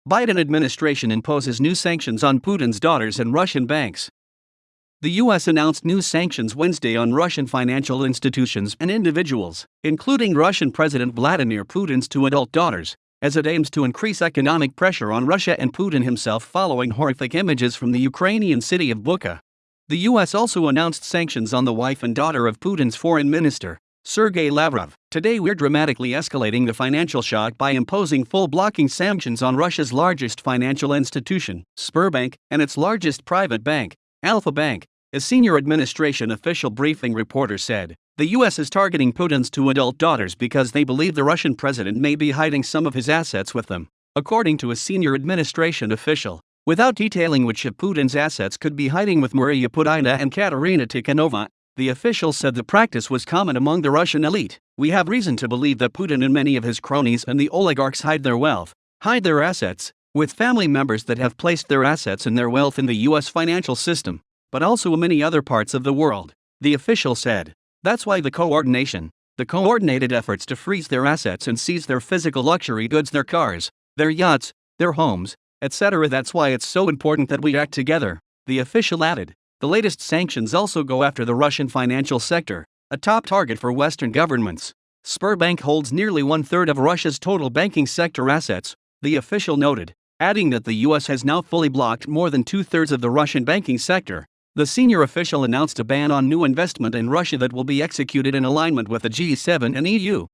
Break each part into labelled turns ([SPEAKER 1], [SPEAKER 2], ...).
[SPEAKER 1] Biden administration imposes new sanctions on Putin's daughters and Russian banks. The U.S. announced new sanctions Wednesday on Russian financial institutions and individuals, including Russian President Vladimir Putin's two adult daughters, as it aims to increase economic pressure on Russia and Putin himself following horrific images from the Ukrainian city of Bucha. The U.S. also announced sanctions on the wife and daughter of Putin's foreign minister, Sergey Lavrov. Today we're dramatically escalating the financial shock by imposing full blocking sanctions on Russia's largest financial institution, Sberbank, and its largest private bank, Alfa-Bank, a senior administration official briefing reporter said. The U.S. is targeting Putin's two adult daughters because they believe the Russian president may be hiding some of his assets with them, according to a senior administration official. Without detailing which of Putin's assets could be hiding with Maria Putina and Katerina Tikhanova, the official said the practice was common among the Russian elite. We have reason to believe that Putin and many of his cronies and the oligarchs hide their wealth, hide their assets, with family members that have placed their assets and their wealth in the U.S. financial system, but also in many other parts of the world, the official said. That's why the coordinated efforts to freeze their assets and seize their physical luxury goods, their cars, their yachts, their homes, etc. That's why it's so important that we act together, the official added. The latest sanctions also go after the Russian financial sector, a top target for Western governments. Sberbank holds nearly one-third of Russia's total banking sector assets, the official noted, adding that the U.S. has now fully blocked more than two-thirds of the Russian banking sector. The senior official announced a ban on new investment in Russia that will be executed in alignment with the G7 and EU.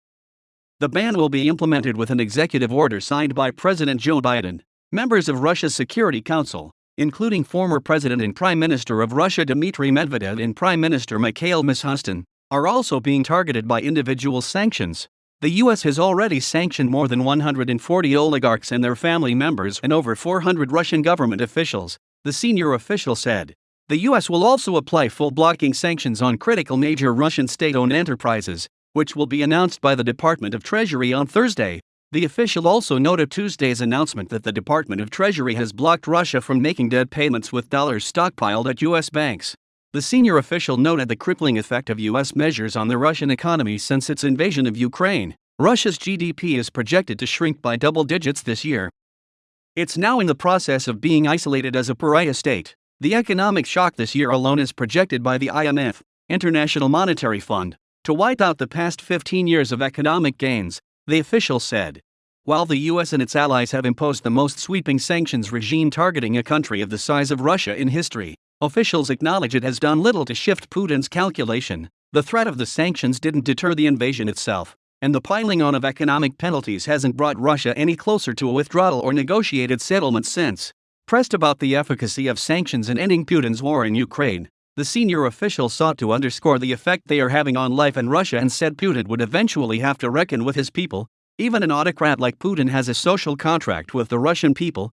[SPEAKER 1] The ban will be implemented with an executive order signed by President Joe Biden. Members of Russia's Security Council, including former President and Prime Minister of Russia Dmitry Medvedev and Prime Minister Mikhail Mishustin, are also being targeted by individual sanctions. The U.S. has already sanctioned more than 140 oligarchs and their family members and over 400 Russian government officials, the senior official said. The U.S. will also apply full blocking sanctions on critical major Russian state-owned enterprises, which will be announced by the Department of Treasury on Thursday. The official also noted Tuesday's announcement that the Department of Treasury has blocked Russia from making debt payments with dollars stockpiled at U.S. banks. The senior official noted the crippling effect of U.S. measures on the Russian economy since its invasion of Ukraine. Russia's GDP is projected to shrink by double digits this year. It's now in the process of being isolated as a pariah state. The economic shock this year alone is projected by the IMF, International Monetary Fund, to wipe out the past 15 years of economic gains, the official said. While the U.S. and its allies have imposed the most sweeping sanctions regime targeting a country of the size of Russia in history, officials acknowledge it has done little to shift Putin's calculation. The threat of the sanctions didn't deter the invasion itself, and the piling on of economic penalties hasn't brought Russia any closer to a withdrawal or negotiated settlement since. Pressed about the efficacy of sanctions in ending Putin's war in Ukraine, the senior official sought to underscore the effect they are having on life in Russia and said Putin would eventually have to reckon with his people. Even an autocrat like Putin has a social contract with the Russian people.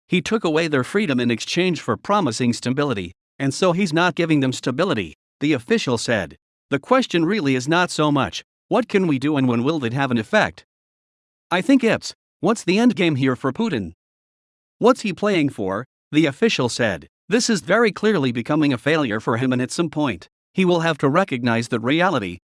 [SPEAKER 1] He took away their freedom in exchange for promising stability, and so he's not giving them stability, the official said. The question really is not so much, what can we do and when will it have an effect? I think it's, what's the end game here for Putin? What's he playing for? The official said. This is very clearly becoming a failure for him, and at some point, he will have to recognize that reality,